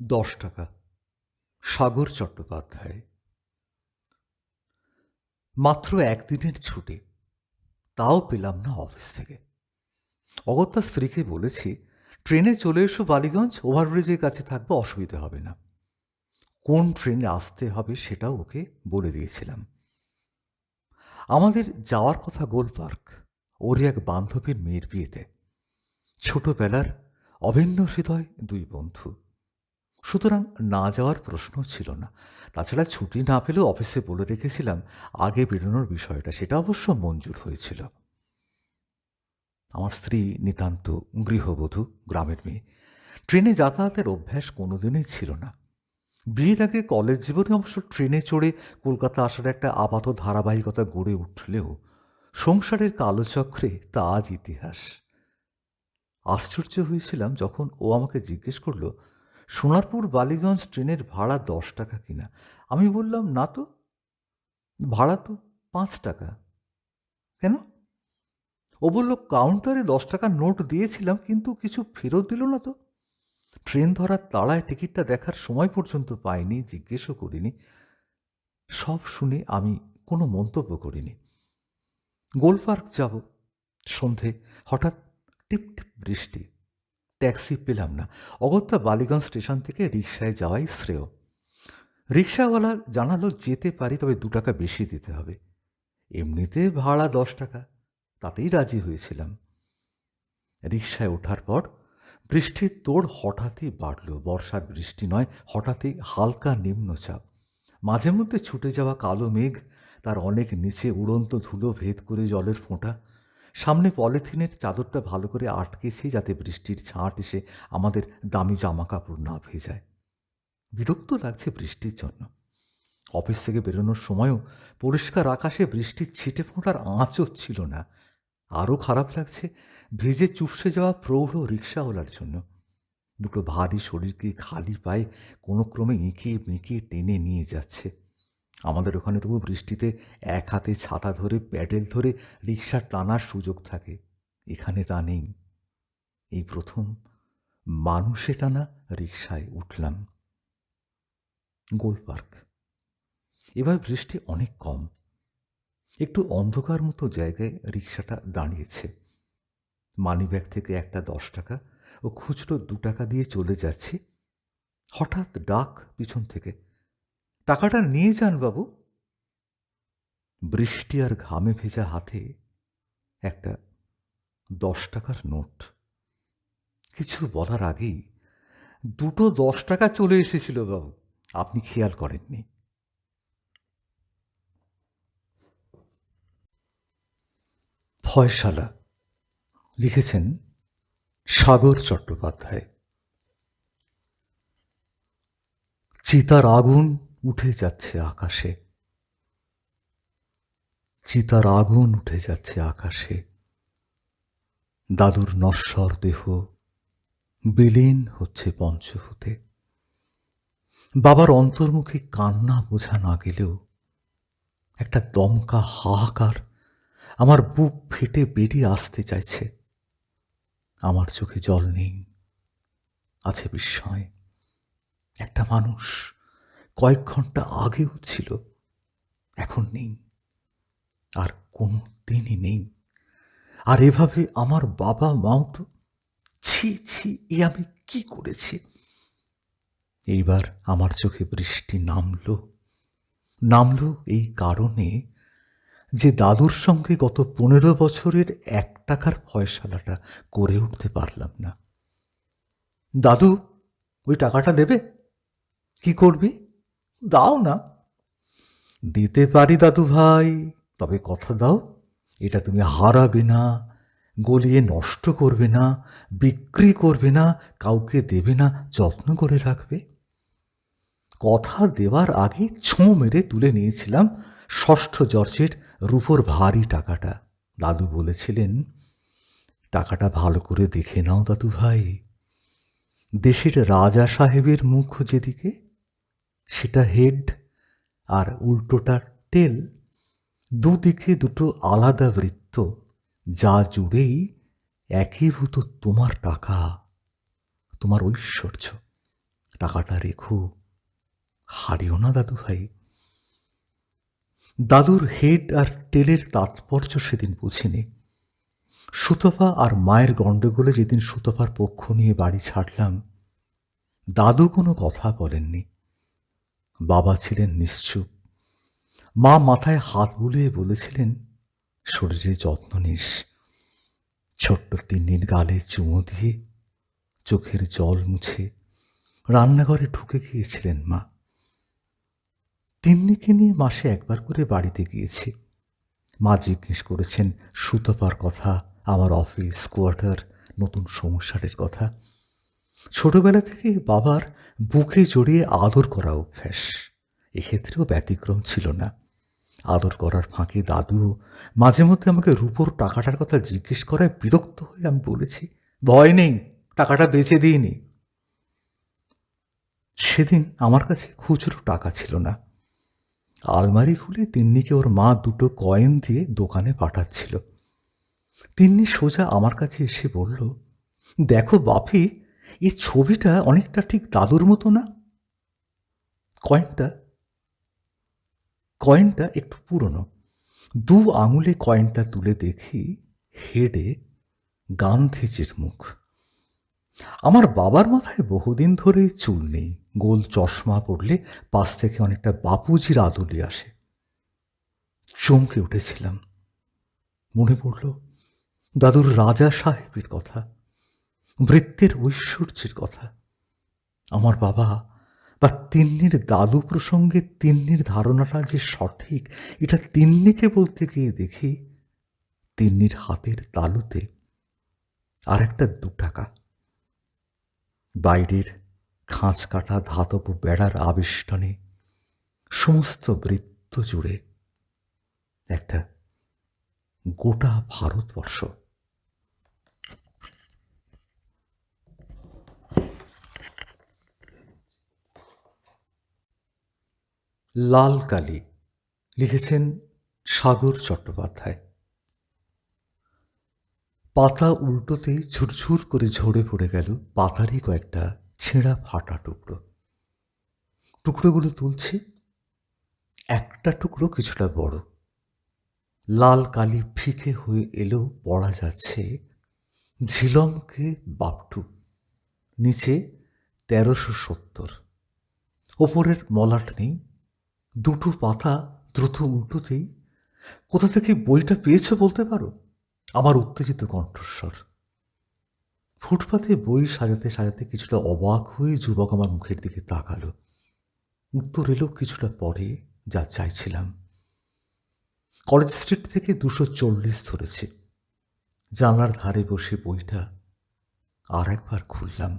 10 টাকা। সাগর চট্টোপাধ্যায়। মাত্র একদিনের ছুটি, তাও পেলাম না অফিস থেকে। অগত্যা স্ত্রীকে বলেছি, ট্রেনে চলে এসো বালিগঞ্জ, ওভারব্রিজের কাছে থাকবে, অসুবিধে হবে না। কোন ট্রেনে আসতে হবে সেটাও ওকে বলে দিয়েছিলাম। আমাদের যাওয়ার কথা গোলপার্ক, ওর এক বান্ধবীর মেয়ের বিয়েতে। ছোটবেলার অভিন্ন হৃদয় দুই বন্ধু, সুতরাং না যাওয়ার প্রশ্ন ছিল না। তাছাড়া ছুটি না পেলেও অফিসে বলে রেখেছিলাম আগে বেরোনোর বিষয়টা, সেটা অবশ্য মঞ্জুর হয়েছিল। আমার স্ত্রী নিতান্ত গৃহবধূ, গ্রামের মেয়ে। ট্রেনে যাতায়াতের অভ্যাস কোনোদিনই ছিল না। বিয়ের আগে কলেজ জীবনে অবশ্য ট্রেনে চড়ে কলকাতা আসার একটা আপাত ধারাবাহিকতা গড়ে উঠলেও সংসারের কালচক্রে তা আজ ইতিহাস। আশ্চর্য হয়েছিলাম যখন ও আমাকে জিজ্ঞেস করল, সোনারপুর বালিগঞ্জ ট্রেনের ভাড়া 10 টাকা কিনা। আমি বললাম, না তো, ভাড়া তো 5 টাকা। কেন? ও বলল, কাউন্টারে 10 টাকার নোট দিয়েছিলাম, কিন্তু কিছু ফেরত দিল না তো। ট্রেন ধরার তাড়ায় টিকিটটা দেখার সময় পর্যন্ত পাইনি, জিজ্ঞেসও করিনি। সব শুনে আমি কোনো মন্তব্য করিনি। গোলপার্ক যাব, সন্ধে। হঠাৎ টিপ টিপ বৃষ্টি। ট্যাক্সি পেলাম না। অগত্যা বালিগঞ্জ স্টেশন থেকে রিকশায় যাওয়াই শ্রেয়। রিকশাওয়ালা জানালো যেতে পারি, তবে 2 টাকা বেশি দিতে হবে। এমনিতে ভাড়া 10 টাকা, তাতেই রাজি হয়েছিলাম। রিকশায় ওঠার পর বৃষ্টির তোড় হঠাৎই বাড়ল। বর্ষার বৃষ্টি নয়, হঠাৎই হালকা নিম্নচাপ। মাঝে মধ্যে ছুটে যাওয়া কালো মেঘ, তার অনেক নিচে উড়ন্ত ধুলো ভেদ করে জলের ফোঁটা। সামনে পলিথিনের চাদরটা ভালো করে আটকেছি, যাতে বৃষ্টির ছাঁট এসে আমাদের দামি জামা কাপড় না ভেজায়। বিরক্ত লাগছে বৃষ্টির জন্য। অফিস থেকে বেরোনোর সময়ও পরিষ্কার আকাশে বৃষ্টির ছিটে ফোঁটার আঁচও ছিল না। আরও খারাপ লাগছে ভিজে চুপসে যাওয়া প্রৌঢ় রিকশাওয়ালার জন্য। দুটো ভারী শরীরকে খালি পায়ে কোনো ক্রমে এঁকিয়ে বেঁকিয়ে টেনে নিয়ে যাচ্ছে। আমাদের ওখানে তবু বৃষ্টিতে এক হাতে ছাতা ধরে প্যাডেল ধরে রিকশা টানার সুযোগ থাকে, এখানে তা নেই। এই প্রথম মানুষে টানা রিকশায় উঠলাম। গোলপার্ক। এবার বৃষ্টি অনেক কম। একটু অন্ধকার মতো জায়গায় রিকশাটা দাঁড়িয়েছে। মানিব্যাগ থেকে একটা 10 টাকা ও খুচরো 2 টাকা দিয়ে চলে যাচ্ছি। হঠাৎ ডাক পিছন থেকে, টাকাটা নিয়ে যান বাবু। বৃষ্টি আর ঘামে ভেজা হাতে একটা 10 টাকার নোট। কিছু বলার আগেই দুটো 10 টাকা চলে এসেছিল বাবু, আপনি খেয়াল করেননি। ফয়সালা। লিখেছেন সাগর চট্টোপাধ্যায়। চিতার আগুন উঠে যাচ্ছে আকাশে, চিতার আগুন উঠে যাচ্ছে আকাশে। দাদুর নশ্বর দেহ বিলীন হচ্ছে পঞ্চভূতে। বাবার অন্তর্মুখী কান্না বোঝা না গেলেও একটা দমকা হাহাকার আমার বুক ফেটে বেরিয়ে আসতে চাইছে। আমার চোখে জল নেই, আছে বিস্ময়। একটা মানুষ কয়েক ঘন্টা আগেও ছিল, এখন নেই, আর কোনো দিনই নেই। আর এভাবে আমার বাবা মাও তো। ছি ছি, এ আমি কি করেছি? এইবার আমার চোখে বৃষ্টি নামলো এই কারণে যে দাদুর সঙ্গে গত 15 বছরের 1 টাকার ফয়সালাটা করে উঠতে পারলাম না। দাদু, ওই টাকাটা দেবে? কি করবি? দাও না। দিতে পারি দাদু ভাই, তবে কথা দাও, এটা তুমি হারাবে না, গলিয়ে নষ্ট করবে না, বিক্রি করবে না, কাউকে দেবে না, যত্ন করে রাখবে। কথা দেওয়ার আগে ছোঁ মেরে তুলে নিয়েছিলাম ষষ্ঠ জর্জের রূপোর ভারী টাকাটা। দাদু বলেছিলেন, টাকাটা ভালো করে দেখে নাও দাদু ভাই, দেশের রাজা সাহেবের মুখ যেদিকে সেটা হেড আর উল্টোটা টেল, দুদিকে দুটো আলাদা বৃত্ত, যা জুড়েই একীভূত তোমার টাকা, তোমার ঐশ্বর্য। টাকাটা রেখো, হারিও না দাদু ভাই। দাদুর হেড আর টেলের তাৎপর্য সেদিন বুঝিনি। সুতপা আর মায়ের গণ্ডগোলে যেদিন সুতপার পক্ষ নিয়ে বাড়ি ছাড়লাম, দাদু কোনো কথা বলেননি। বাবা ছিলেন নিশ্চুপ। মা মাথায় হাত বুলিয়ে বলেছিলেন, শরীরের যত্ন নিস। ছোট্ট তিন্নির গালে চুমো দিয়ে চোখের জল মুছে রান্নাঘরে ঢুকে গিয়েছিলেন মা। তিন্নিকে নিয়ে মাসে একবার করে বাড়িতে গিয়েছি। মা জিজ্ঞেস করেছেন সুতপার কথা, আমার অফিস, কোয়ার্টার, নতুন সংসারের কথা। ছোটবেলা থেকে বাবার বুকে জড়িয়ে আদর করা অভ্যাস, এক্ষেত্রেও ব্যতিক্রম ছিল না। আদর করার ফাঁকে দাদুও মাঝে মধ্যে আমাকে রূপোর টাকাটার কথা জিজ্ঞেস করায় বিরক্ত হয়ে আমি বলেছি, ভয় নেই, টাকাটা বেচে দিইনি। সেদিন আমার কাছে খুচরো টাকা ছিল না। আলমারি খুলে তিন্নিকে ওর মা 2 কয়েন দিয়ে দোকানে পাঠাচ্ছিল। তিন্নি সোজা আমার কাছে এসে বলল, দেখো বাপি, এই ছবিটা অনেকটা ঠিক দাদুর মতো না? কয়েনটা কয়েনটা একটু পুরনো। 2 আঙুলে কয়েনটা তুলে দেখি হেডে গান্ধীজির মুখ। আমার বাবার মাথায় বহুদিন ধরেই চুল নেই, গোল চশমা পড়লে পাশ থেকে অনেকটা বাপুজির আদলে আসে। চমকে উঠেছিলাম। মনে পড়ল দাদুর রাজা সাহেবের কথা, ভৃত্যের ঐশ্বর্যের কথা। আমার বাবা বা তিন্নির দাদু প্রসঙ্গে তিন্নির ধারণাটা যে সঠিক, এটা তিন্নিকে বলতে গিয়ে দেখি তিন্নির হাতের তালুতে আর একটা 2 টাকা। বাইরের খাঁজ কাটা ধাতব বেড়ার আবেষ্টনে সমস্ত বৃত্ত জুড়ে একটা গোটা ভারতবর্ষ। লাল কালি, লিখেছেন সাগর চট্টোপাধ্যায়। পাতা উল্টোতেই ঝুরঝুর করে ঝরে পড়ে গেল পাতারই কয়েকটা ছেঁড়া ফাটা টুকরো। টুকরোগুলো তুলছি, একটা টুকরো কিছুটা বড়। লাল কালি ফিকে হয়ে এলেও পড়া যাচ্ছে ঝিলমকে বাপটু, নিচে 1370। ওপরের মলাট নেই। 2 পাতা দ্রুত উল্টোতেই, কোথা থেকে বইটা পেয়েছ বলতে পারো? আমার উত্তেজিত কণ্ঠস্বর। ফুটপাতে বই সাজাতে সাজাতে কিছুটা অবাক হয়ে যুবক আমার মুখের দিকে তাকালো। উত্তর এলো কিছুটা পরে, যা চাইছিলাম। কলেজ স্ট্রিট থেকে 240 ধরেছি। জানলার ধারে বসে বইটা আর একবার খুললাম।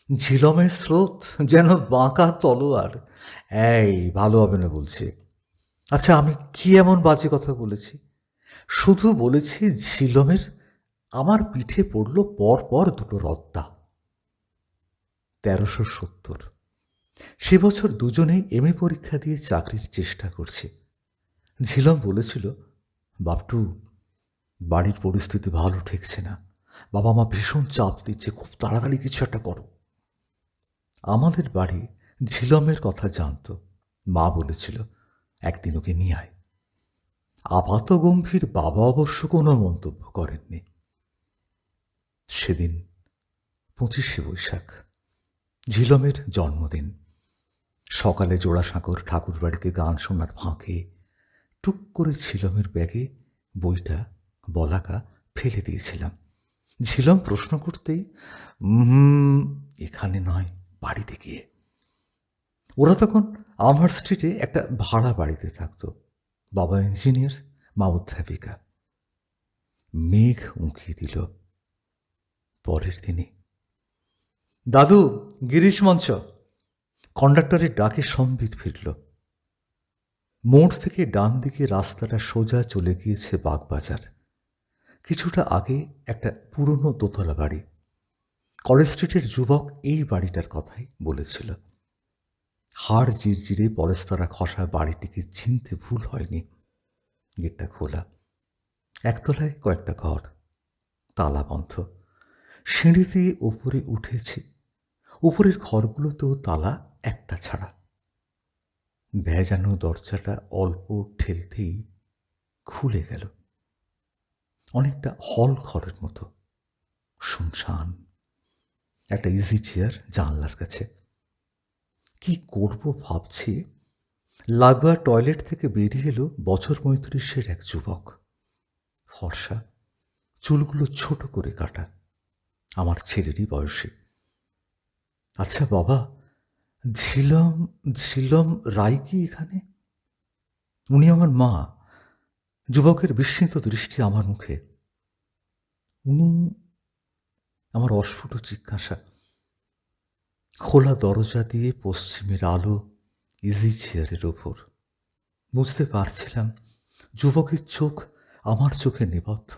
ঝিলমের স্রোত যেন বাঁকা তলোয়ার। এই ভালো হবে না বলছি। আচ্ছা, আমি কি এমন বাজে কথা বলেছি? শুধু বলেছি ঝিলমের। আমার পিঠে পড়ল পর পর 2 রদ্দা। 1370। সে বছর দুজনেই এমএ পরীক্ষা দিয়ে চাকরির চেষ্টা করছে। ঝিলম বলেছিল, বাপটু, বাড়ির পরিস্থিতি ভালো ঠেকছে না, বাবা মা ভীষণ চাপ দিচ্ছে, খুব তাড়াতাড়ি কিছু একটা করো। আমাদের বাড়ি ঝিলমের কথা জানত। মা বলেছিল, একদিন ওকে নিয়ে আয়। আপাত গম্ভীর বাবা অবশ্য কোনো মন্তব্য করেননি। সেদিন 25শে বৈশাখ, ঝিলমের জন্মদিন। সকালে জোড়াসাঁকোর ঠাকুর বাড়িতে গান শোনার ফাঁকে টুক করে ঝিলমের ব্যাগে বইটা বলাকা ফেলে দিয়েছিলাম। ঝিলম প্রশ্ন করতেই, এখানে নয়, বাড়িতে গিয়ে। ওরা তখন আমার স্ট্রিটে একটা ভাড়া বাড়িতে থাকত। বাবা ইঞ্জিনিয়ার, মা অধ্যাপিকা। মেঘ উঁকিয়ে দিল। পরের দিনই, দাদু, গিরিশ মঞ্চ। কন্ডাক্টরের ডাকে সম্বিত ফিরল। মোড় থেকে ডান দিকে রাস্তাটা সোজা চলে গিয়েছে বাগবাজার। কিছুটা আগে একটা পুরনো দোতলা বাড়ি। কলেজ স্ট্রিটের যুবক এই বাড়িটার কথাই বলেছিল। হাড় জিরজিরে পলেস্তারা খসা বাড়িটিকে চিনতে ভুল হয়নি। গেটটা খোলা। একতলায় কয়েকটা ঘর, তালা বন্ধ। সিঁড়ি দিয়ে ওপরে উঠেছি। উপরের ঘরগুলোতেও তালা একটা ছাড়া। ভেজানো দরজাটা অল্প ঠেলতেই খুলে গেল। অনেকটা হল ঘরের মতো, শুনশান। একটা ইজি চেয়ার জানলার কাছে। কি করব ভাবছি, লাগোয়া টয়লেট থেকে বেরিয়ে এলো বছর ৩৫-এর এক যুবক। ফর্সা, চুলগুলো ছোট করে কাটা, আমার ছেলেরই বয়সী। আচ্ছা বাবা, ঝিলম ঝিলম রায় কি এখানে? উনি আমার মা। যুবকের বিস্মিত দৃষ্টি আমার মুখে। উনি? আমার অস্ফুট জিজ্ঞাসা। খোলা দরজা দিয়ে পশ্চিমের আলো ইজি চেয়ারের ওপর। বুঝতে পারছিলাম যুবকের চোখ আমার চোখে নিবদ্ধ।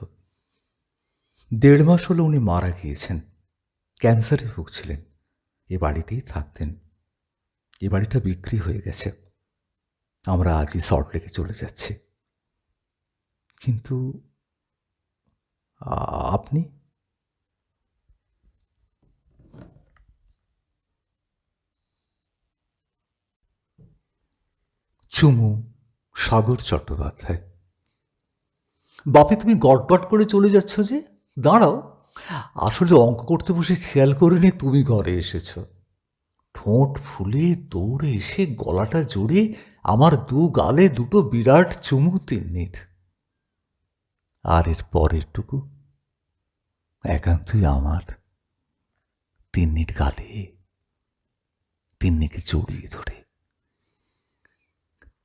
১.৫ মাস হলো উনি মারা গিয়েছেন। ক্যান্সারে ভুগছিলেন। এ বাড়িতেই থাকতেন। এ বাড়িটা বিক্রি হয়ে গেছে। আমরা আজই সল্টলেকে চলে যাচ্ছি। কিন্তু আপনি? চুমু, সাগর চট্টোপাধ্যায়। বাপে, তুমি গটগট করে চলে যাচ্ছ যে? দাঁড়াও, আসলে অঙ্ক করতে বসে খেয়াল করিনি তুমি ঘরে এসেছ। ঠোঁট ফুলে দৌড়ে এসে গলাটা জোরে আমার দু গালে দুটো বিরাট চুমু তিন্নির। আর এর পরেরটুকু একান্তই আমার। তিন্নির গালে, তিন্নিকে জড়িয়ে ধরে।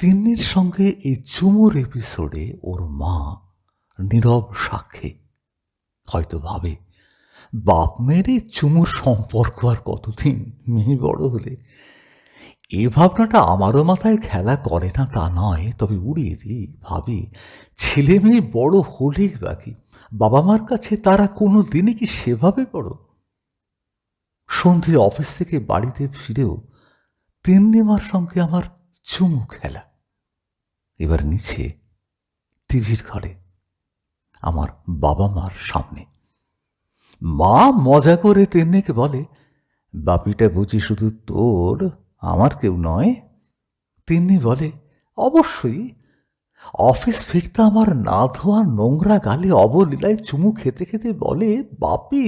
তিন্নির সঙ্গে এই চুমুর এপিসোডে ওর মা নীরব সাক্ষী। হয়তো ভাবে, বাপ মেয়ের এই চুমুর সম্পর্ক আর কতদিন, মেয়ে বড় হলে। এ ভাবনাটা আমারও মাথায় খেলা করে না তা নয়, তবে উড়িয়ে দিই। ভাবি, ছেলে মেয়ে বড় হলেই বাকি, বাবা মার কাছে তারা কোনো দিনই কি সেভাবে বড়? সন্ধে অফিস থেকে বাড়িতে ফিরেও তিন্নিমার সঙ্গে আমার চুমু খেলা। এবার নিচে টিভির ঘরে আমার বাবা মার সামনে। মা মজা করে তিন্নিকে বলে, বাপিটা বুঝি শুধু তোর, আমার কেউ নয়? তিন্নি বলে, অবশ্যই। অফিস ফিরতে আমার না ধোয়া নোংরা গালে অবলীলায় চুমু খেতে খেতে বলে, বাপি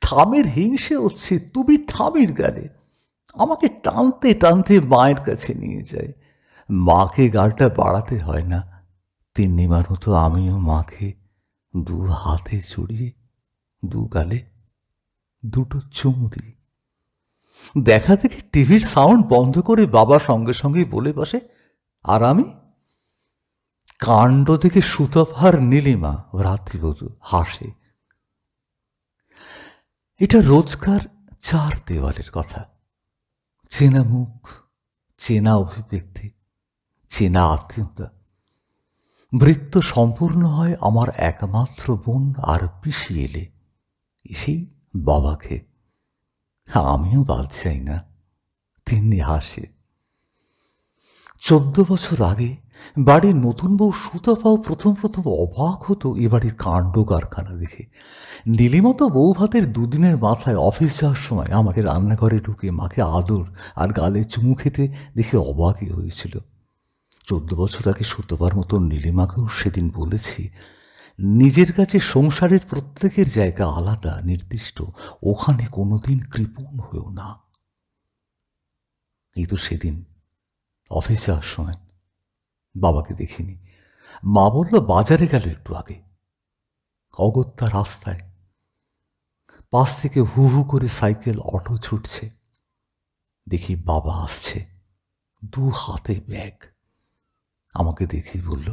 ঠামের হিংসে হচ্ছে, তুমি ঠামির গালে। আমাকে টানতে টানতে মায়ের কাছে নিয়ে যায়। মাকে গালটা বাড়াতে হয় না। তিন্নিমার মতো আমিও মাকে দু হাতে জড়িয়ে দু গালে দুটো চুমু দিই। দেখা দেখে টিভির সাউন্ড বন্ধ করে বাবা সঙ্গে সঙ্গেই বলে বসে, আর আমি? কাণ্ড থেকে সুতপার নীলিমা রাত্রিবধূ হাসে। এটা রোজকার চার দেওয়ালের কথা। চেনা মুখ, চেনা অভিব্যক্তি, চেনা আত্মীয়তা। বৃত্ত সম্পূর্ণ হয় আমার একমাত্র বোন আর পিসি এলে, এসেই বাবাকে। আমিও বাদ চাই না। তিন্নি হাসে। ১৪ বছর আগে বাড়ির নতুন বউ সুতপাও প্রথম প্রথম অবাক হতো এ বাড়ির কাণ্ড কারখানা দেখে। নীলিমা তো বউ ভাতের দুদিনের মাথায় অফিস যাওয়ার সময় আমাকে রান্নাঘরে ঢুকে মাকে আদর আর গালে চুমু খেতে দেখে অবাকই হয়েছিল। ১৪ বছর আগে সুতপার মতো নীলিমাকেও সেদিন বলেছি, নিজের কাছে সংসারের প্রত্যেকের জায়গা আলাদা, নির্দিষ্ট, ওখানে কোনোদিন কৃপণ হয়েও না। এই তো সেদিন অফিস যাওয়ার সময় বাবাকে দেখিনি। মা বলল বাজারে গেল একটু আগে। অগত্যা রাস্তায় পাশ থেকে হু হু করে সাইকেল অটো ছুটছে। দেখি বাবা আসছে, দু হাতে ব্যাগ। আমাকে দেখেই বলল,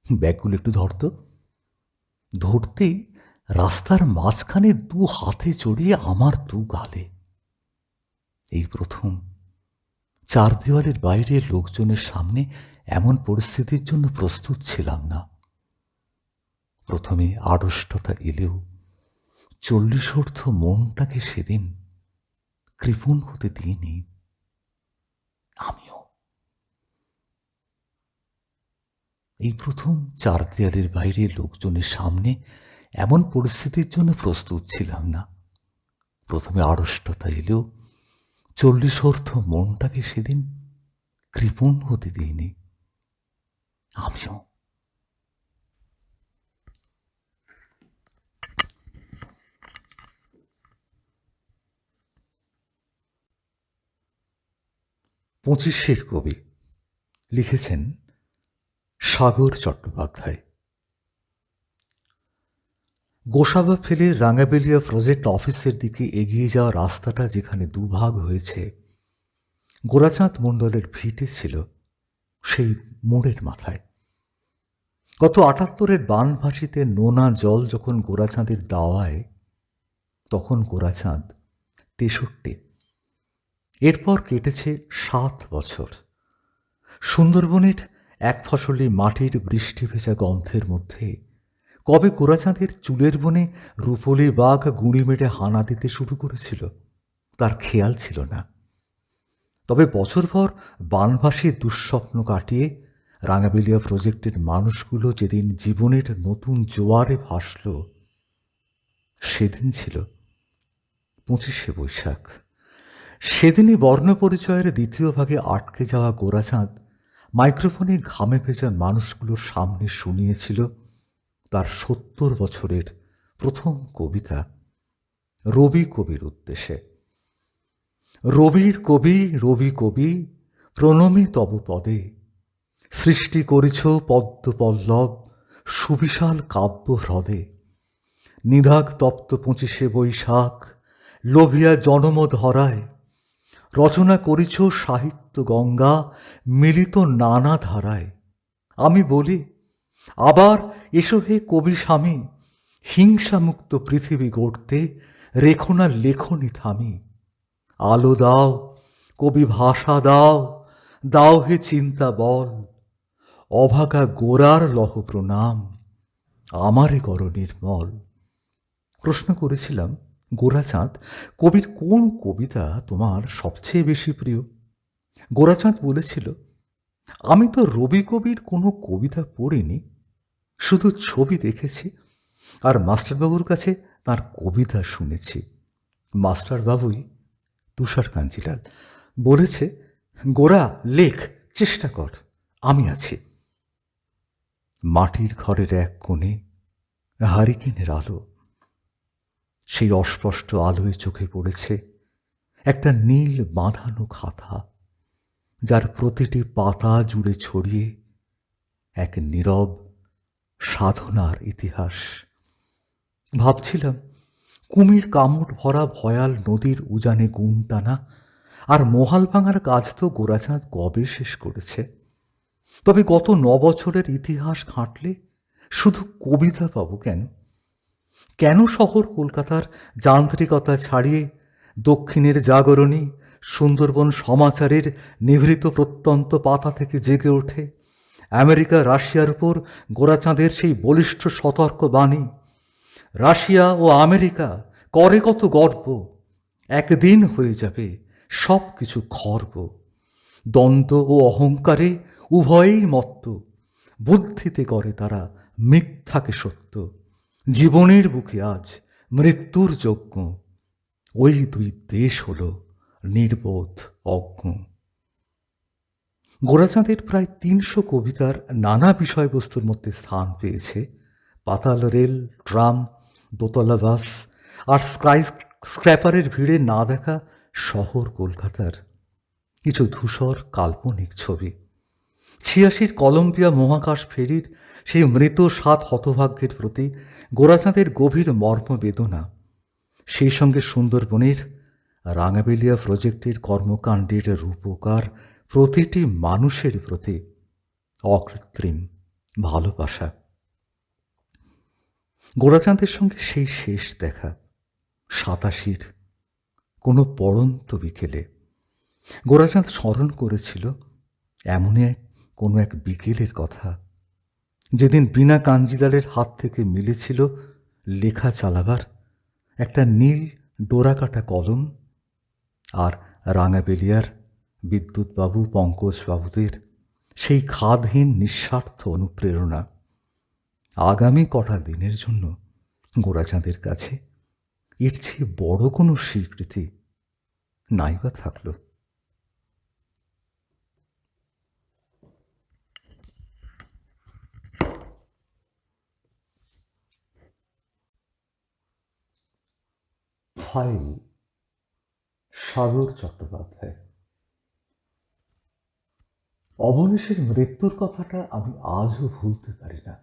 ব্যাগগুলো একটু ধরতো। ধরতেই রাস্তার মাঝখানে দু হাতে জড়িয়ে আমার দু গালে। এই প্রথম চার দেওয়ালের বাইরে লোকজনের সামনে এমন পরিস্থিতির জন্য প্রস্তুত ছিলাম না। প্রথমে আড়ষ্টতা এলেও ৪০ মনটাকে সেদিন কৃপণ হতে দিইনি আমিও। এই প্রথম চার দেয়ালের বাইরে লোকজনের সামনে এমন পরিস্থিতির জন্য প্রস্তুত ছিলাম না। প্রথমে আড়ষ্টতা এলেও 40 মনটাকে সেদিন কৃপণ হতে দিইনি আমিও। পঁচিশের কবি লিখেছেন সাগর চট্টোপাধ্যায়। গোসাবা ফেলে রাঙাবেলিয়া প্রজেক্ট অফিসের দিকে এগিয়ে যাওয়া রাস্তাটা যেখানে দুভাগ হয়েছে, গোরাচাঁদ মণ্ডলের ভিটে ছিল সেই মোড়ের মাথায়। গত 78-এর বানভাসিতে নোনা জল যখন গোরাচাঁদের দাওয়ায়, তখন গোরাচাঁদ 63। এরপর কেটেছে 7 বছর। সুন্দরবনের এক ফসলি মাটির বৃষ্টি ভেজা গন্ধের মধ্যে কবে গোরাচাঁদের চুলের বনে রূপলি বাঘ গুঁড়ি মেরে হানা দিতে শুরু করেছিল তার খেয়াল ছিল না। তবে বছরভর বানভাসী দুঃস্বপ্ন কাটিয়ে রাঙাবেলিয়া প্রজেক্টের মানুষগুলো যেদিন জীবনের নতুন জোয়ারে ভাসল, সেদিন ছিল 25শে বৈশাখ। সেদিনই বর্ণপরিচয়ের দ্বিতীয় ভাগে আটকে যাওয়া গোরাচাঁদ মাইক্রোফোনে ঘামে ভেজা মানুষগুলোর সামনে শুনিয়েছিল তার 70 বছরের প্রথম কবিতা রবি কবির উদ্দেশ্যে। রবির কবি, রবি কবি, প্রণমী তব পদে, সৃষ্টি করিছ পদ্মপল্লব সুবিশাল কাব্য হ্রদে। নিধাক তপ্ত 25শে বৈশাখ লোভিয়া জনম ধরায়, রচনা করিছ সাহিত্য গঙ্গা মিলিত নানা ধারায়। আমি বলি আবার এসো হে কবি স্বামী, হিংসামুক্ত পৃথিবী গড়তে রেখো না লেখনি থামি। আলো দাও, কবি ভাষা দাও, দাও হে চিন্তা বল। অভাগা গোরার লহ প্রণাম, আমারে কর নির্মল। প্রশ্ন করেছিলাম, গোরাচাঁদ, কবির কোন কবিতা তোমার সবচেয়ে বেশি প্রিয়? গোরাচাঁদ বলেছিল, আমি তো রবি কবির কোনো কবিতা পড়িনি, শুধু ছবি দেখেছি আর মাস্টারবাবুর কাছে তার কবিতা শুনেছি। মাস্টারবাবুই, তুষার কাঞ্জিলাল, বলেছে, গোরা লেখ, চেষ্টা কর, আমি আছি। মাটির ঘরের এক কোণে হারিকেনের আলো, সেই অস্পষ্ট আলোয় চোখে পড়েছে একটা নীল বাঁধানো খাতা, যার প্রতিটি পাতা জুড়ে ছড়িয়ে এক নীরব সাধনার ইতিহাস। ভাবছিলাম, কুমির কামড় ভরা ভয়াল নদীর উজানে গুণ টানা আর মহাল ভাঙার কাজ তো গোরাচাঁদ কবে শেষ করেছে। তবে গত 9 বছরের ইতিহাস ঘাঁটলে শুধু কবিতা পাবো কেন? কেন শহর কলকাতার যান্ত্রিকতা ছাড়িয়ে দক্ষিণের জাগরণী সুন্দরবন সমাচারের নিভৃত প্রত্যন্ত পাতা থেকে জেগে ওঠে আমেরিকা রাশিয়ার উপর গোরাচাঁদের সেই বলিষ্ঠ সতর্ক বাণী, রাশিয়া ও আমেরিকা করে কত গর্ব, একদিন হয়ে যাবে সব কিছু খর্ব। দ্বন্দ্ব ও অহংকারে উভয়েই মত্ত, বুদ্ধিতে করে তারা মিথ্যাকে সত্য। জীবনের বুকে আজ মৃত্যুর যজ্ঞ, ওই দুই দেশ হল নির্বোধ অজ্ঞ। গোরাচাঁদের প্রায় 300 কবিতার নানা বিষয়বস্তুর মধ্যে স্থান পেয়েছে পাতাল রেল, ট্রাম, দোতলা বাস আর স্ক্র্যাপারের ভিড়ে না দেখা শহর কলকাতার কিছু ধূসর কাল্পনিক ছবি। 86 কলম্বিয়া মহাকাশ ফেরির সেই মৃত 7 হতভাগ্যের প্রতি গোরাচাঁদের গভীর মর্মবেদনা, সেই সঙ্গে সুন্দরবনের রাঙাবেলিয়া প্রজেক্টের কর্মকাণ্ডের রূপকার প্রতিটি মানুষের প্রতি অকৃত্রিম ভালোবাসা। গোরাচাঁদের সঙ্গে সেই শেষ দেখা 87-র কোনো পড়ন্ত বিকেলে। গোরাচাঁদ স্মরণ করেছিল এমনই কোনো এক বিকেলের কথা, যেদিন বিনা কাঞ্জিলালের হাত থেকে মিলেছিল লেখা চালাবার একটা নীল ডোরাকাটা কলম আর রাঙাবেলিয়ার বিদ্যুৎবাবু পঙ্কজবাবুদের সেই খাদহীন নিঃস্বার্থ অনুপ্রেরণা। আগামী কটা দিনের জন্য গোরাচাঁদের কাছে এর চেয়ে বড় কোনো স্বীকৃতি নাই বা থাকল। ফাইল, সাগর চট্টোপাধ্যায়। অবনীশের মৃত্যুর কথাটা আমি আজও ভুলতে পারি না।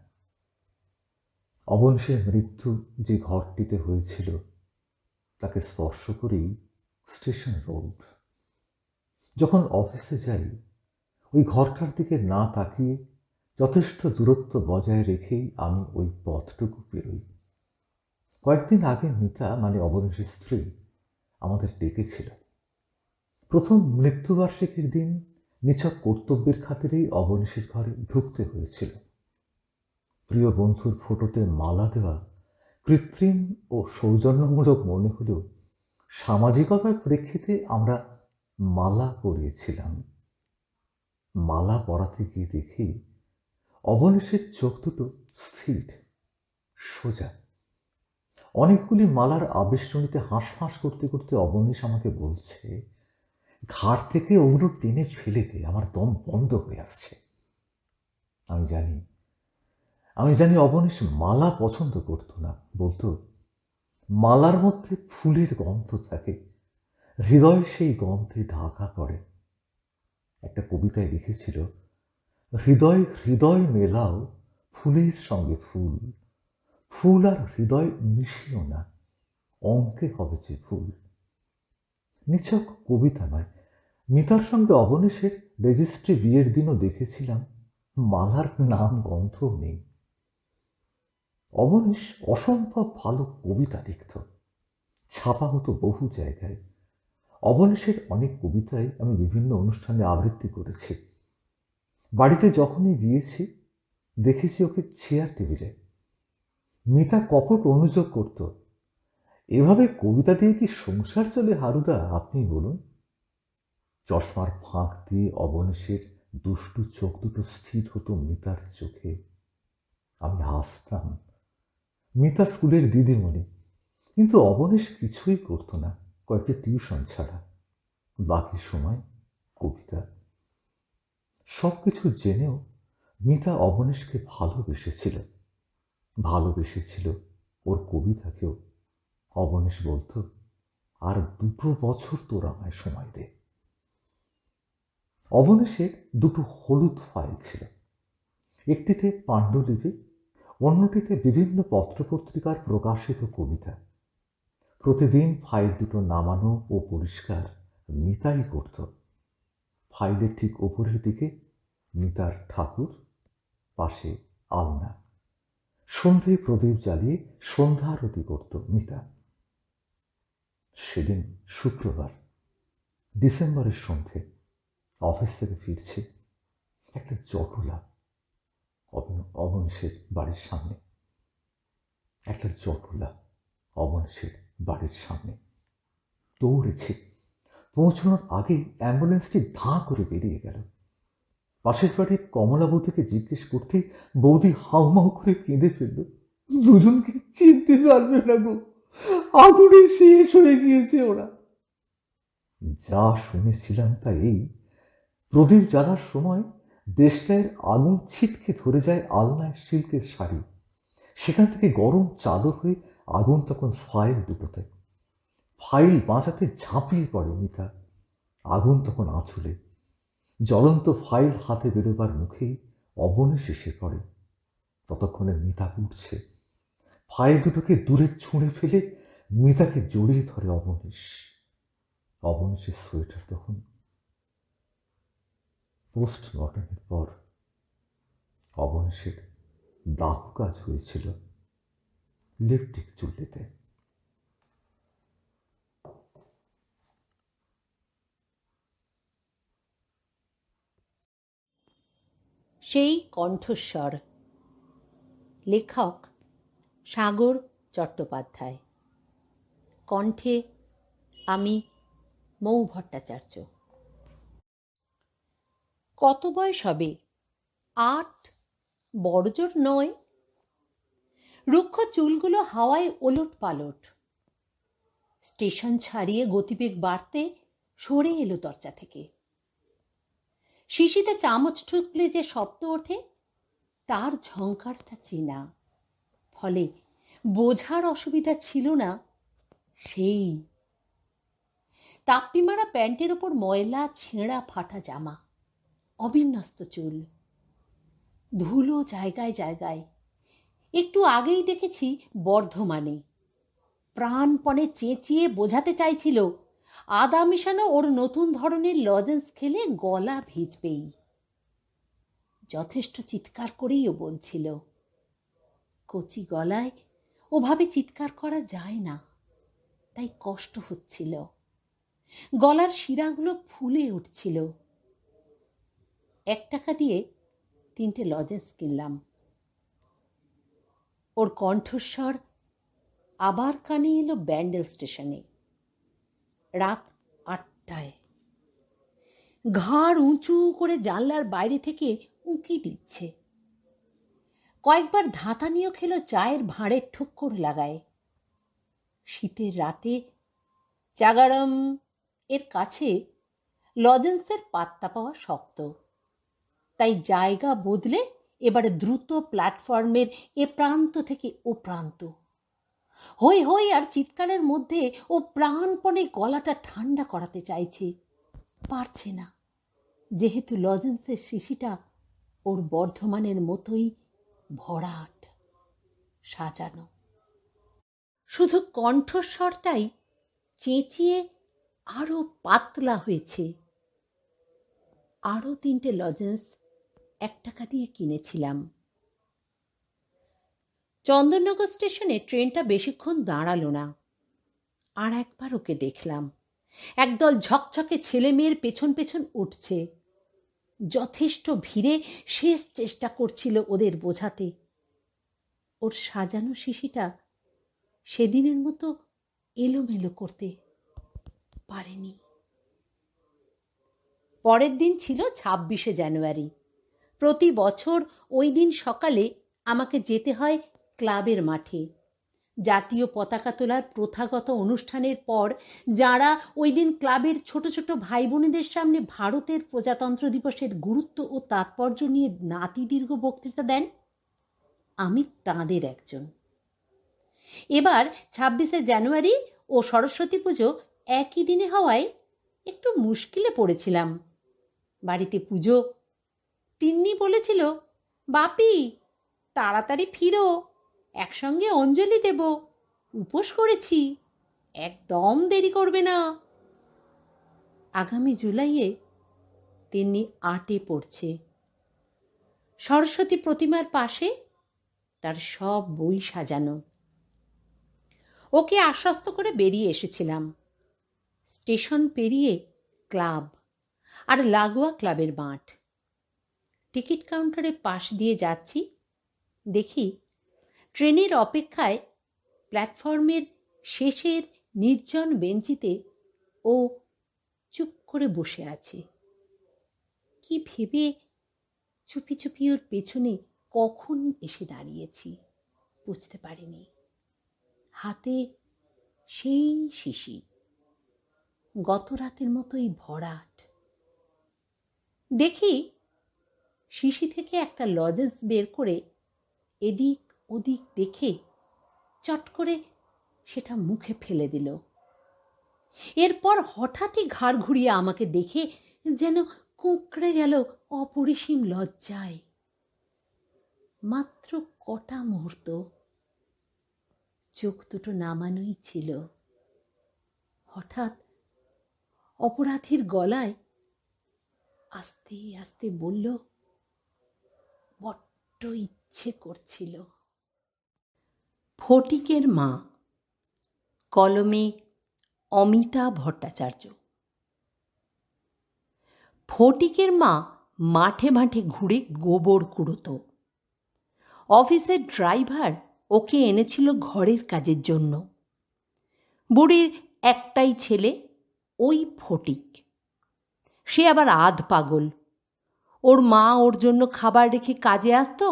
অবনীশের মৃত্যু যে ঘরটিতে হয়েছিল তাকে স্পর্শ করেই স্টেশন রোড। যখন অফিসে যাই ওই ঘরটার দিকে না তাকিয়ে যথেষ্ট দূরত্ব বজায় রেখেই আমি ওই পথটুকু পেরোই। কয়েকদিন আগে মিতা, মানে অবনীশের স্ত্রী, আমাদের ডেকেছিল। প্রথম মৃত্যুবার্ষিকীর দিন নিছক কর্তব্যের খাতিরেই অবনীশের ঘরে ঢুকতে হয়েছিল। প্রিয় বন্ধুর ফটোতে মালা দেওয়া কৃত্রিম ও সৌজন্যমূলক মনে হলেও সামাজিকতার প্রেক্ষিতে আমরা মালা পরিয়েছিলাম। মালা পরাতে গিয়ে দেখি অবনীশের চোখ দুটো স্থির, সোজা। অনেকগুলি মালার আবেষ্টনীতে হাঁসফাঁস করতে করতে অবনীশ আমাকে বলছে, ঘাড় থেকে ওগুলো টেনে ফেলে দে, আমার দম বন্ধ হয়ে আসছে। আমি জানি অবনীশ মালা পছন্দ করতো না। বলতো, মালার মধ্যে ফুলের গন্ধ থাকে, হৃদয় সেই গন্ধে ঢাকা পড়ে। একটা কবিতায় লিখেছিল, হৃদয় হৃদয় মেলাও ফুলের সঙ্গে ফুল, ফুল আর হৃদয় মিশিও না, অঙ্কে হবে যে ফুল। নিছক কবিতা নয়, মিতার সঙ্গে অবনীশের রেজিস্ট্রি বিয়ের দিনও দেখেছিলাম মালার নাম গন্ধও নেই। অবনীশ অসম্ভব ভালো কবিতা লিখত, ছাপা হতো বহু জায়গায়। অবনীশের অনেক কবিতায় আমি বিভিন্ন অনুষ্ঠানে আবৃত্তি করেছি। বাড়িতে যখনই গিয়েছি দেখেছি ওকে চেয়ার টেবিলে। মিতা কপট অনুযোগ করত, এভাবে কবিতা দিয়ে কি সংসার চলে হারুদা, আপনি বলুন। চশমার ফাঁক দিয়ে অবনীশের দুষ্টু চোখ দুটো স্থির হতো মিতার চোখে। আমি হাসতাম। মিতা স্কুলের দিদিমণি, কিন্তু অবনীশ কিছুই করতো না, কয়েকটি টিউশন ছাড়া। বাকি সময় কবিতা। সবকিছু জেনেও মিতা অবনীশকে ভালোবেসেছিল ওর কবিতাকেও। অবনীশ বলতো, আর 2 বছর তোর আমায় সময় দে। অবনীশের 2 হলুদ ফাইল ছিল, একটিতে পাণ্ডুলিপি, অন্যটিতে বিভিন্ন পত্রপত্রিকার প্রকাশিত কবিতা। প্রতিদিন ফাইল দুটো নামানো ও পরিষ্কার মিতাই করত। ফাইলের ঠিক ওপরের দিকে মিতার ঠাকুর, পাশে আলনা। সন্ধে প্রদীপ জ্বালিয়ে সন্ধ্যা আরতি করত মিতা। সেদিন শুক্রবার, ডিসেম্বরের সন্ধে, অফিস থেকে ফিরছি। একটা জটলা অবনীশের বাড়ির সামনে। দৌড়েছি। পৌঁছানোর আগেই অ্যাম্বুলেন্সটি ধাঁ করে বেরিয়ে গেল। পাশের বাড়ির কমলাবতীকে জিজ্ঞেস করতেই বৌদি হাউমাউ করে কেঁদে ফেলল, দুজনকে চিনতে পারবে না গো, আগুনে শেষ হয়ে গিয়েছে ওরা। যা শুনেছিলাম তা এই, প্রদীপ জ্বালার সময় দেশটায় আগুন ছিটকে ধরে যায় আলনায় সিল্কের শাড়ি। সেখান থেকে গরম চাদর হয়ে আগুন তখন ফাইল দুটোতে। ফাইল বাঁচাতে ঝাঁপিয়ে পড়ে মিতা, আগুন তখন আঁচলে। জ্বলন্ত ফাইল হাতে বেরোবার মুখেই অবনীশ এসে পড়ে। ততক্ষণে মিতা উঠছে। ফাইল দুটোকে দূরে ছুঁড়ে ফেলে মিতাকে জড়িয়ে ধরে অবনীশ। অবনীশের সোয়েটার তখন। পোস্টমর্টমের পর অবনীশের দাহ কাজ হয়েছিল লিপটিক চুল্লিতে। সেই কণ্ঠস্বর, লেখক সাগর চট্টোপাধ্যায়, কণ্ঠে আমি মৌ ভট্টাচার্য। কত বয়স হবে? 8, বড়জোর নয়। রুক্ষ চুলগুলো হাওয়ায় ওলট পালট। স্টেশন ছাড়িয়ে গতিবেগ বাড়তে সরে এলো দরজা থেকে। শিশিতে চামচ ঠুকলে যে শব্দ ওঠে তার ঝংকারটা চেনা, ফলে বোঝার অসুবিধা ছিল না। সেই তাপ্পি মারা প্যান্টের ওপর ময়লা ছেঁড়া ফাটা জামা, অবিন্যস্ত চুল, ধুলো জায়গায় জায়গায়। একটু আগেই দেখেছি বর্ধমানে। প্রাণপণে চেঁচিয়ে বোঝাতে চাইছিল আদা মেশানো ওর নতুন ধরনের লজেন্স খেলে গলা ভিজবেই। যথেষ্ট চিৎকার করেই ও বলছিল। কচি গলায় ওভাবে চিৎকার করা যায় না, তাই কষ্ট হচ্ছিল। গলার শিরাগুলো ফুলে উঠছিল। 1 টাকা দিয়ে 3টে লজেন্স কিনলাম। ওর কণ্ঠস্বর আবার কানে এলো ব্যান্ডেল স্টেশনে, রাত 8টায়। ঘাড় উঁচু করে জানলার বাইরে থেকে উঁকি দিচ্ছে। কয়েকবার ধাতানিও খেলো চায়ের ভাঁড়ের ঠুক্কর লাগায়। শীতের রাতে জাগারম এর কাছে লজেন্সের পাত্তা পাওয়া শক্ত, তাই জায়গা বদলে এবারে দ্রুত প্ল্যাটফর্মের এ প্রান্ত থেকে ও প্রান্ত। হই হই আর চিৎকারের মধ্যে ও প্রাণপণে গলাটা ঠান্ডা করাতে চাইছে, পারছে না, যেহেতু লজেন্সের শিশিটা ওর বর্ধমানের মতোই ভরাট, সাজানো। শুধু কণ্ঠস্বরটাই চেঁচিয়ে আরো পাতলা হয়েছে। আরো 3টে লজেন্স 1 টাকা দিয়ে কিনেছিলাম। চন্দননগর স্টেশনে ট্রেনটা বেশিক্ষণ দাঁড়ালো না। আর একবার ওকে দেখলাম, একদল ঝকঝকে ছেলে মেয়ের পেছন পেছন উঠছে। যথেষ্ট ভিড়ে শেষ চেষ্টা করছিল ওদের বোঝাতে। ওর সাজানো শিশিটা সেদিনের মতো এলোমেলো করতে পারেনি। পরের দিন ছিল 26শে জানুয়ারি। প্রতি বছর ওই দিন সকালে আমাকে যেতে হয় ক্লাবের মাঠে। জাতীয় পতাকা তোলার প্রথাগত অনুষ্ঠানের পর যারা ওই দিন ক্লাবের ছোট ছোট ভাই বোনেদের সামনে ভারতের প্রজাতন্ত্র দিবসের গুরুত্ব ও তাৎপর্য নিয়ে নাতিদীর্ঘ বক্তৃতা দেন, আমি তাঁদের একজন। এবার 26শে জানুয়ারি ও সরস্বতী পুজো একই দিনে হওয়ায় একটু মুশকিলে পড়েছিলাম। বাড়িতে পুজো। তিন্নি বলেছিল, বাপি তাড়াতাড়ি ফিরো, একসঙ্গে অঞ্জলি দেব, উপোস করেছি, একদম দেরি করবে না। আগামী জুলাইয়ে তিন্নি 8-এ পড়ছে। সরস্বতী প্রতিমার পাশে তার সব বই সাজানো। ওকে আশ্বস্ত করে বেরিয়ে এসেছিলাম। স্টেশন পেরিয়ে ক্লাব আর লাগোয়া ক্লাবের মাঠ। টিকিট কাউন্টারে পাশ দিয়ে যাচ্ছি, দেখি ট্রেনের অপেক্ষায় প্ল্যাটফর্মের শেষের নির্জন বেঞ্চিতে ও চুপ করে বসে আছে। কি ভেবে চুপি চুপি ওর পেছনে কখন এসে দাঁড়িয়েছি বুঝতে পারিনি। হাতে সেই শিশি, গত রাতের মতোই ভরাট। দেখি শিশি থেকে একটা লজেন্স বের করে এদিক ওদিক দেখে চট করে সেটা মুখে ফেলে দিল। এরপর হঠাৎই ঘাড় ঘুরিয়ে আমাকে দেখে যেন কুঁকড়ে গেল অপরিসীম লজ্জায়। মাত্র কটা মুহূর্ত, চোখ দুটো নামানোই ছিল। হঠাৎ অপরাধীর গলায় আস্তে আস্তে বলল, বড্ড ইচ্ছে করছিল। ফটিকের মা, কলমে অমিতা ভট্টাচার্য। ফটিকের মা মাঠে মাঠে ঘুরে গোবর কুড়োতো। অফিসের ড্রাইভার ওকে এনেছিল ঘরের কাজের জন্য। বুড়ির একটাই ছেলে, ওই ফটিক। সে আবার আধ পাগল। ওর মা ওর জন্য খাবার রেখে কাজে আসতো।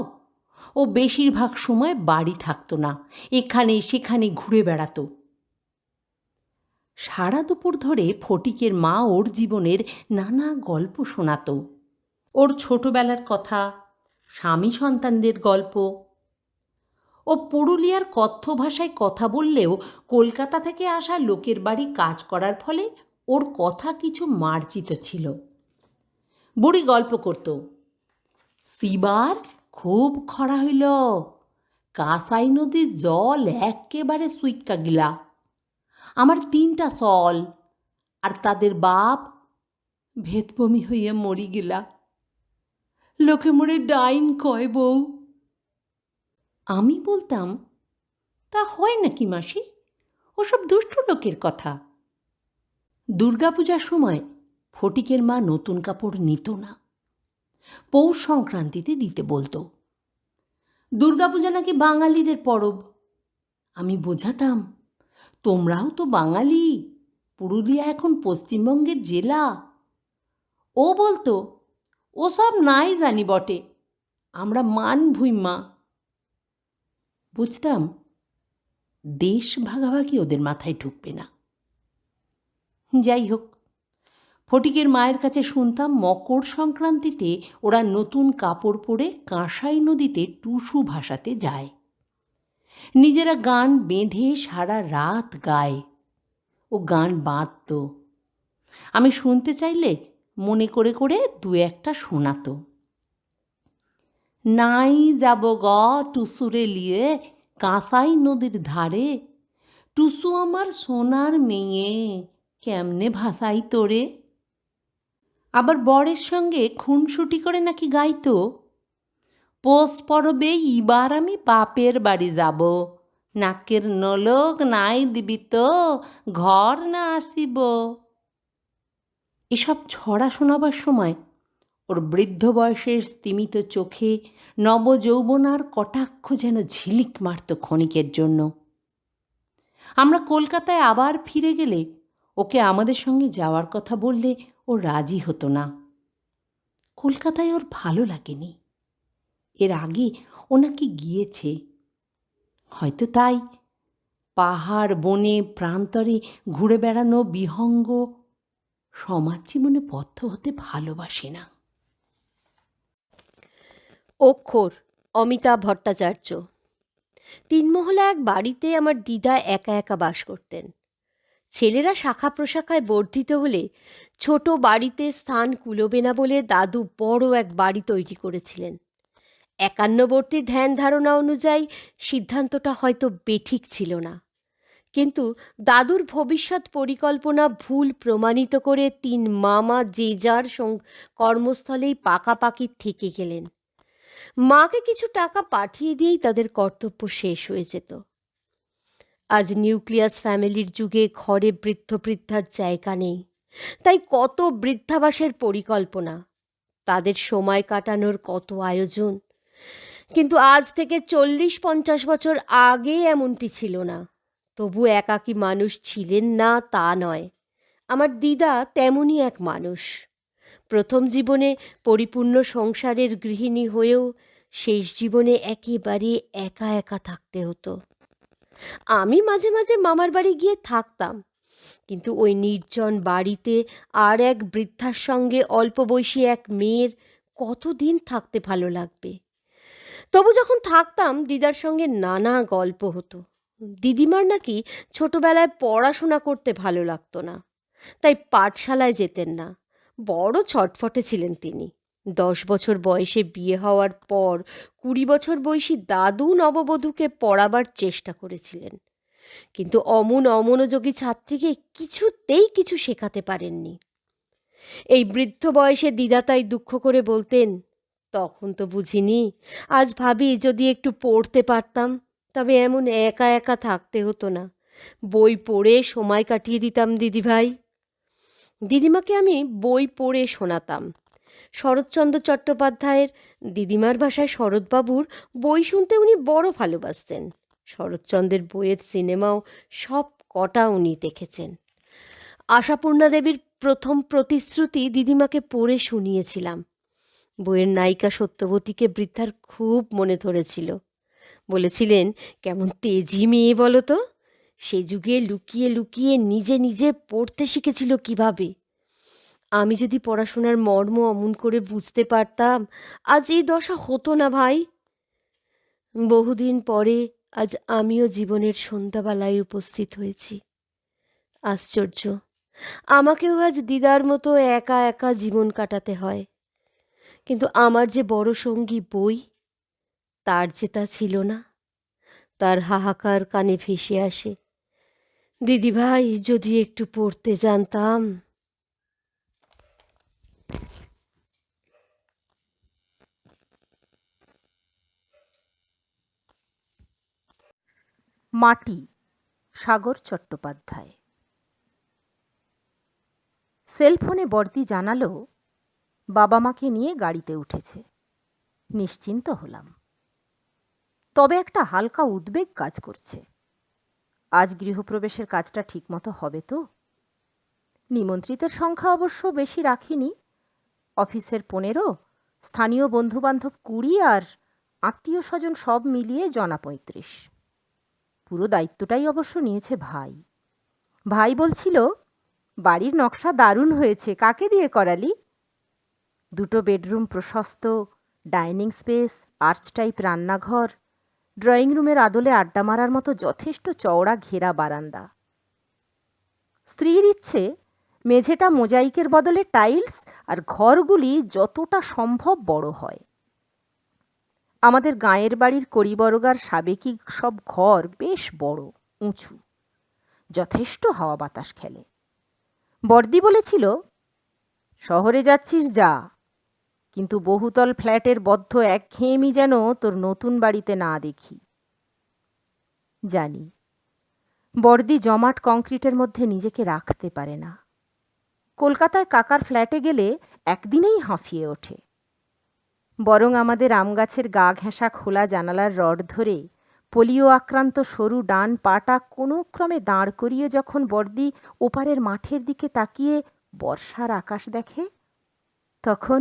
ও বেশিরভাগ সময় বাড়ি থাকতো না, এখানে সেখানে ঘুরে বেড়াতো। সারা দুপুর ধরে ফটিকের মা ওর জীবনের নানা গল্প শোনাতো। ওর ছোটবেলার কথা, স্বামী সন্তানদের গল্প। ও পুরুলিয়ার কথ্য ভাষায় কথা বললেও কলকাতা থেকে আসা লোকের বাড়ি কাজ করার ফলে ওর কথা কিছু মার্জিত ছিল। বুড়ি গল্প করত, সিবার খুব খরা হইল, কাঁসাই নদীর জল একেবারে সুইক্কা গিলা, আমার 3টা সল, আর তাদের বাপ ভেদবমি হইয়া মরি গিলা, লোকে মোরে ডাইন কয় বউ। আমি বলতাম, তা হয় নাকি মাসি, ওসব দুষ্ট লোকের কথা। দুর্গাপূজার সময় ফটিকের মা নতুন কাপড় নিত না, পৌষ সংক্রান্তিতে দিতে বলতো। দুর্গাপূজা নাকি বাঙালিদের পরব। আমি বোঝাতাম, তোমরাও তো বাঙালি, পুরুলিয়া এখন পশ্চিমবঙ্গের জেলা। ও বলতো, ওসব নাই জানি বটে, আমরা মান ভুইমা। বুঝতাম দেশ ভাগাভাগি ওদের মাথায় ঢুকবে না। যাই হোক, ফটিকের মায়ের কাছে শুনতাম মকর সংক্রান্তিতে ওরা নতুন কাপড় পরে কাঁসাই নদীতে টুসু ভাসাতে যায়। নিজেরা গান বেঁধে সারা রাত গায়। ও গান বাঁধত, আমি শুনতে চাইলে মনে করে করে 2-1টা শোনাতো। নাই যাব গ টুসুরে লিয়ে কাঁসাই নদীর ধারে, টুসু আমার সোনার মেয়ে, কেমনে ভাসাই তোরে। আবার বরের সঙ্গে খুনসুটি করে নাকি গাইতো, পৌষ পরবে এবার আমি বাপের বাড়ি যাব, নাকের নলক নাই দিবি তো ঘর না আসিব। এসব ছড়া শোনাবার সময় ওর বৃদ্ধ বয়সের স্তিমিত চোখে নবযৌবনার কটাক্ষ যেন ঝিলিক মারত ক্ষণিকের জন্য। আমরা কলকাতায় আবার ফিরে গেলে ওকে আমাদের সঙ্গে যাওয়ার কথা বললে ও রাজি হতো না। কলকাতায় ওর ভালো লাগেনি। এর আগে ও নাকি গিয়েছে, হয়তো তাই পাহাড় বনে প্রান্তরে ঘুরে বেড়ানো বিহঙ্গ সমাজ জীবনে বদ্ধ হতে ভালোবাসে না। অক্ষর, অমিতাভ ভট্টাচার্য। 3 মহলা এক বাড়িতে আমার দিদা একা একা বাস করতেন। ছেলেরা শাখা প্রশাখায় বর্ধিত হলে ছোট বাড়িতে স্থান কুলোবে না বলে দাদু বড় এক বাড়ি তৈরি করেছিলেন। 51বর্তীর ধ্যান ধারণা অনুযায়ী সিদ্ধান্তটা হয়তো বেঠিক ছিল না, কিন্তু দাদুর ভবিষ্যৎ পরিকল্পনা ভুল প্রমাণিত করে 3 মামা যে যার কর্মস্থলেই পাকাপাকি থেকে গেলেন। মাকে কিছু টাকা পাঠিয়ে দিয়েই তাদের কর্তব্য শেষ হয়ে যেত। আজ নিউক্লিয়াস ফ্যামিলির যুগে ঘরে বৃদ্ধ বৃদ্ধার জায়গা নেই, তাই কত বৃদ্ধাবাসের পরিকল্পনা, তাদের সময় কাটানোর কত আয়োজন। কিন্তু আজ থেকে 40-50 বছর আগে এমনটি ছিল না। তবু একাকী মানুষ ছিলেন না তা নয়, আমার দিদা তেমনই এক মানুষ। প্রথম জীবনে পরিপূর্ণ সংসারের গৃহিণী হয়েও শেষ জীবনে একেবারে একা একা থাকতে হতো। আমি মাঝে মাঝে মামার বাড়ি গিয়ে থাকতাম, কিন্তু ওই নির্জন বাড়িতে আর এক বৃদ্ধার সঙ্গে অল্প বয়সী এক মেয়ের কতদিন থাকতে ভালো লাগবে। তবু যখন থাকতাম দিদার সঙ্গে নানা গল্প হতো। দিদিমার নাকি ছোটবেলায় পড়াশোনা করতে ভালো লাগতো না, তাই পাঠশালায় যেতেন না। বড় ছটফটে ছিলেন তিনি। 10 বছর বয়সে বিয়ে হওয়ার পর 20 বছর বয়সী দাদু নববধূকে পড়াবার চেষ্টা করেছিলেন, কিন্তু অমনোযোগী ছাত্রীকে কিছুতেই কিছু শেখাতে পারেননি। এই বৃদ্ধ বয়সে দিদা তাই দুঃখ করে বলতেন, তখন তো বুঝিনি, আজ ভাবি যদি একটু পড়তে পারতাম তবে এমন একা একা থাকতে হতো না, বই পড়ে সময় কাটিয়ে দিতাম দিদিভাই। দিদিমাকে আমি বই পড়ে শোনাতাম। শরৎচন্দ্র চট্টোপাধ্যায়ের, দিদিমার ভাষায় শরৎবাবুর বই শুনতে উনি বড় ভালোবাসতেন। শরৎচন্দ্রের বইয়ের সিনেমাও সব কটা উনি দেখেছেন। আশাপূর্ণা দেবীর প্রথম প্রতিশ্রুতি দিদিমাকে পড়ে শুনিয়েছিলাম। বইয়ের নায়িকা সত্যবতীকে বৃদ্ধার খুব মনে ধরেছিল। বলেছিলেন, কেমন তেজি মেয়ে বলো তো, সে যুগে লুকিয়ে লুকিয়ে নিজে নিজে পড়তে শিখেছিল কিভাবে। আমি যদি পড়াশোনার মর্ম অমন করে বুঝতে পারতাম, আজ এই দশা হতো না ভাই। বহুদিন পরে আজ আমিও জীবনের সন্ধ্যাবেলায় উপস্থিত হয়েছি। আশ্চর্য, আমাকেও আজ দিদার মতো একা একা জীবন কাটাতে হয়। কিন্তু আমার যে বড় সঙ্গী বই, তার যে তা ছিল না। তার হাহাকার কানে ভেসে আসে, দিদিভাই যদি একটু পড়তে জানতাম। মাটি, সাগর চট্টোপাধ্যায়। সেলফোনে বর্দি জানালো বাবা মাকে নিয়ে গাড়িতে উঠেছে। নিশ্চিন্ত হলাম। তবে একটা হালকা উদ্বেগ কাজ করছে। আজ গৃহপ্রবেশের কাজটা ঠিকমতো হবে তো? নিমন্ত্রিতের সংখ্যা অবশ্য বেশি রাখিনি। অফিসের 15, স্থানীয় বন্ধুবান্ধব 20 আর আত্মীয় স্বজন সব মিলিয়ে জনা 35। পুরো দায়িত্বটাই অবশ্য নিয়েছে ভাই। ভাই বলছিল, বাড়ির নকশা দারুণ হয়েছে, কাকে দিয়ে করালি? 2 বেডরুম প্রশস্ত, ডাইনিং স্পেস, আর্চ টাইপ রান্নাঘর, ড্রয়িং রুমের আদলে আড্ডা মারার মতো যথেষ্ট চওড়া ঘেরা বারান্দা। স্ত্রীর ইচ্ছে মেঝেটা মোজাইকের বদলে টাইলস আর ঘরগুলি যতটা সম্ভব বড় হয়। আমাদের গাঁয়ের বাড়ির কড়িবরগার সাবেকি সব ঘর বেশ বড়, উঁচু, যথেষ্ট হাওয়া বাতাস খেলে। বর্দি বলেছিল, শহরে যাচ্ছিস যা, কিন্তু বহুতল ফ্ল্যাটের বদ্ধ একঘেয়েমি যেন তোর নতুন বাড়িতে না দেখি। জানি বর্দি জমাট কংক্রিটের মধ্যে নিজেকে রাখতে পারে না। কলকাতায় কাকার ফ্ল্যাটে গেলে একদিনেই হাঁফিয়ে ওঠে। বরং আমাদের আমগাছের গা ঘেঁষা খোলা জানালার রড ধরে পোলিও আক্রান্ত সরু ডান পাটা কোনো ক্রমে দাঁড় করিয়ে যখন বর্দি ওপারের মাঠের দিকে তাকিয়ে বর্ষার আকাশ দেখে, তখন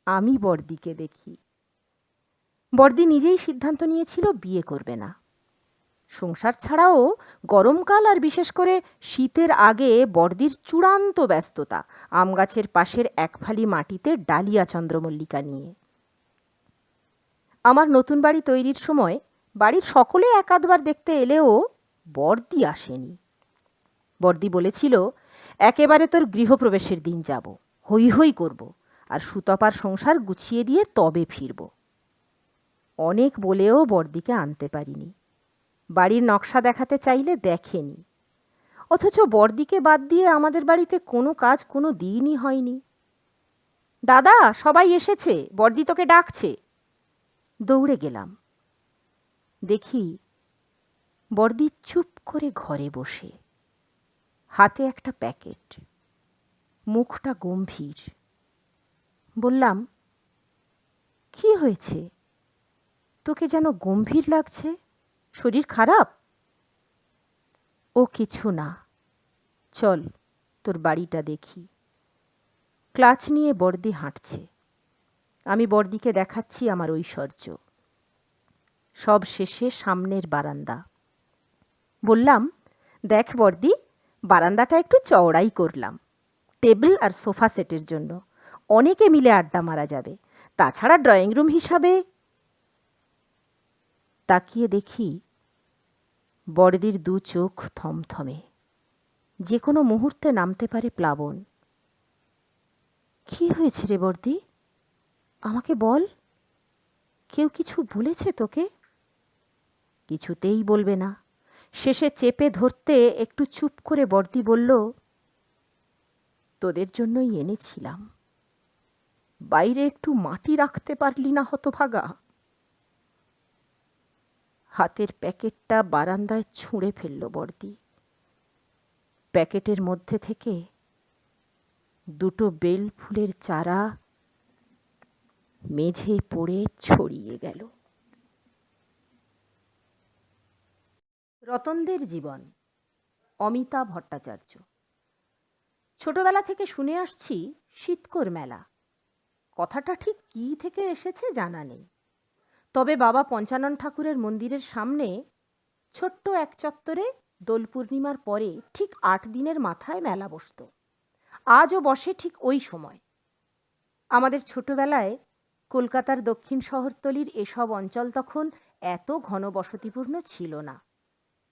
আমি বর্দিকে দেখি। বর্দি নিজেই সিদ্ধান্ত নিয়েছিল বিয়ে করবে না। সংসার ছাড়াও গরমকাল আর বিশেষ করে শীতের আগে বর্দির চূড়ান্ত ব্যস্ততা আমগাছের পাশের একফালি মাটিতে ডালিয়া চন্দ্রমল্লিকা নিয়ে। আমার নতুন বাড়ি তৈরির সময় বাড়ির সকলে একাধবার দেখতে এলেও বর্দি আসেনি। বর্দি বলেছিল, একেবারে তোর গৃহপ্রবেশের দিন যাব, হৈ হৈ করব, আর সুতপার সংসার গুছিয়ে দিয়ে তবে ফিরব। অনেক বলেও বর্দিকে আনতে পারিনি। বাড়ির নকশা দেখাতে চাইলে দেখেনি। অথচ বর্দিকে বাদ দিয়ে আমাদের বাড়িতে কোনো কাজ কোনো দিনই হয়নি। দাদা, সবাই এসেছে, বর্দি তোকে ডাকছে। দৌড়ে গেলাম। দেখি বর্দি চুপ করে ঘরে বসে, হাতে একটা প্যাকেট, মুখটা গম্ভীর। বললাম, কি হয়েছে? তোকে যেন গম্ভীর লাগছে, শরীর খারাপ? ও কিছু না, চল তোর বাড়িটা দেখি। ক্লাচ নিয়ে বর্দি হাঁটছে। আমি বর্দিকে দেখাচ্ছি আমার ঐশ্বর্য। সব শেষে সামনের বারান্দা। বললাম, দেখ বর্দি, বারান্দাটা একটু চওড়াই করলাম, টেবিল আর সোফা সেটের জন্য, অনেকে মিলে আড্ডা মারা যাবে। তাছাড়া ড্রয়িং রুম হিসাবে। তাকিয়ে দেখি বর্দির 2 চোখ থমথমে, যে কোনো মুহূর্তে নামতে পারে প্লাবন। কি হয়েছে রে বর্দি, আমাকে বল। কেউ কিছু বলেছে তোকে? কিছুতেই বলবে না। শেষে চেপে ধরতে একটু চুপ করে বর্দি বলল, তোদের জন্যই এনেছিলাম, বাইরে একটু মাটি রাখতে পারলি না হতভাগা? হাতের প্যাকেটটা বারান্দায় ছুঁড়ে ফেলল বর্দি। প্যাকেটের মধ্যে থেকে 2 বেল ফুলের চারা মেঝে পড়ে ছড়িয়ে গেল। রতনদের জীবন, অমিতা ভট্টাচার্য। ছোটবেলা থেকে শুনে আসছি শীতকর মেলা। কথাটা ঠিক কী থেকে এসেছে জানা নেই। তবে বাবা পঞ্চানন ঠাকুরের মন্দিরের সামনে ছোট্ট এক চত্বরে দোল পূর্ণিমার পরে ঠিক 8 দিনের মাথায় মেলা বসত। আজও বসে ঠিক ওই সময়। আমাদের ছোটবেলায় কলকাতার দক্ষিণ শহরতলির এসব অঞ্চল তখন এত ঘনবসতিপূর্ণ ছিল না।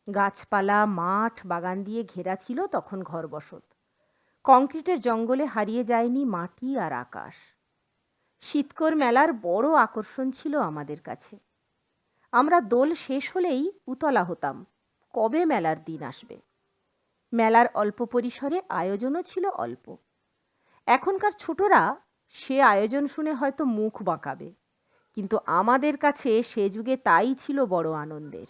গাছপালা, মাঠ, বাগান দিয়ে ঘেরা ছিল তখন ঘরবসত। কংক্রিটের জঙ্গলে হারিয়ে যায়নি মাটি আর আকাশ। শীতকর মেলার বড় আকর্ষণ ছিল আমাদের কাছে। আমরা দোল শেষ হলেই উতলা হতাম, কবে মেলার দিন আসবে। মেলার অল্প পরিসরে আয়োজনও ছিল অল্প। এখনকার ছোটরা সে আয়োজন শুনে হয়তো মুখ বাঁকাবে, কিন্তু আমাদের কাছে সে যুগে তাই ছিল বড় আনন্দের।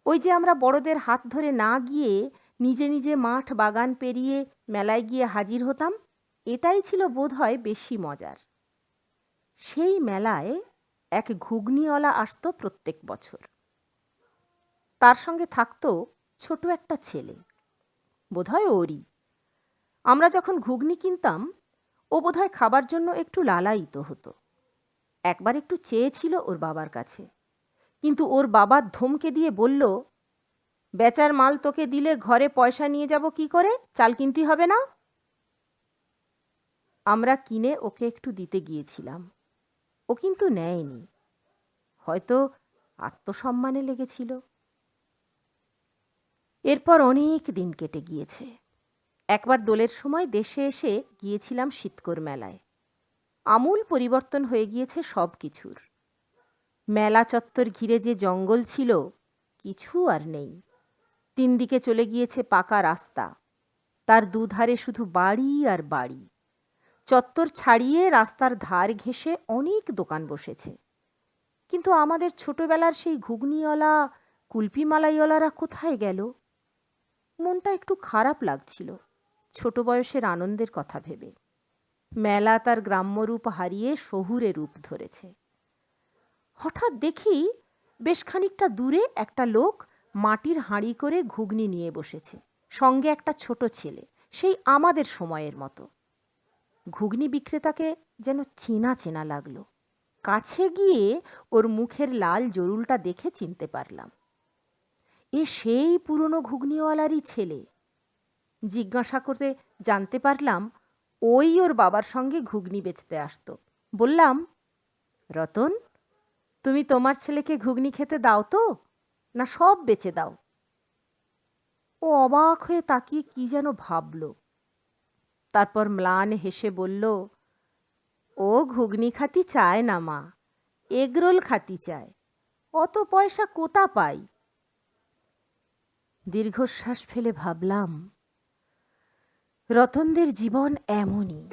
ওই যে আমরা বড়দের হাত ধরে না গিয়ে নিজে নিজে মাঠ বাগান পেরিয়ে মেলায় গিয়ে হাজির হতাম, এটাই ছিল বোধহয় বেশি মজার। সেই মেলায় এক ঘুগনিওয়ালা আসতো প্রত্যেক বছর। তার সঙ্গে থাকতো ছোট একটা ছেলে, বোধহয় ওরই। আমরা যখন ঘুগনি কিনতাম, ও বোধহয় খাবার জন্য একটু লালায়িত হতো। একবার একটু চেয়েছিল ওর বাবার কাছে, কিন্তু ওর বাবা ধমকে দিয়ে বলল, বেচার মাল তোকে দিলে ঘরে পয়সা নিয়ে যাব কি করে, চাল কিনতে হবে না। আমরা কিনে ওকে একটু দিতে গিয়েছিলাম, ও কিন্তু নেয়নি। হয়তো আত্মসম্মানে লেগেছিল। এরপর অনেক দিন কেটে গিয়েছে। একবার দোলের সময় দেশে এসে গিয়েছিলাম শীতকর মেলায়। আমূল পরিবর্তন হয়ে গিয়েছে সব কিছুর। মেলা চত্বর ঘিরে যে জঙ্গল ছিল, কিছু আর নেই। 3 দিকে চলে গিয়েছে পাকা রাস্তা, তার দুধারে শুধু বাড়ি আর বাড়ি। চত্বর ছাড়িয়ে রাস্তার ধার ঘেঁষে অনেক দোকান বসেছে। কিন্তু আমাদের ছোটবেলার সেই ঘুগনিওয়ালা, কুলপিমালাইওয়ালারা কোথায় গেল? মনটা একটু খারাপ লাগছিল ছোট বয়সের আনন্দের কথা ভেবে। মেলা তার গ্রাম্য রূপ হারিয়ে শহুরে রূপ ধরেছে। হঠাৎ দেখি বেশ খানিকটা দূরে একটা লোক মাটির হাঁড়ি করে ঘুগনি নিয়ে বসেছে, সঙ্গে একটা ছোট ছেলে, সেই আমাদের সময়ের মতো। ঘুগনি বিক্রেতাকে যেন চেনা চেনা লাগলো। কাছে গিয়ে ওর মুখের লাল জরুলটা দেখে চিনতে পারলাম, এ সেই পুরনো ঘুগনিওয়ালারই ছেলে। জিজ্ঞাসা করতে জানতে পারলাম ওই ওর বাবার সঙ্গে ঘুগনি বেচতে আসতো। বললাম, রতন, তুমি তোমার ছেলেকে ঘুগনি খেতে দাও তো, না সব বেচে দাও? ও অবাক হয়ে তাকিয়ে কি যেন ভাবল। তারপর ম্লান হেসে বলল, ও ঘুগনি খাতি চায় না মা, এগরোল খাতি চায়। অত পয়সা কোথা পাই? দীর্ঘশ্বাস ফেলে ভাবলাম, রতনদের জীবন এমনই।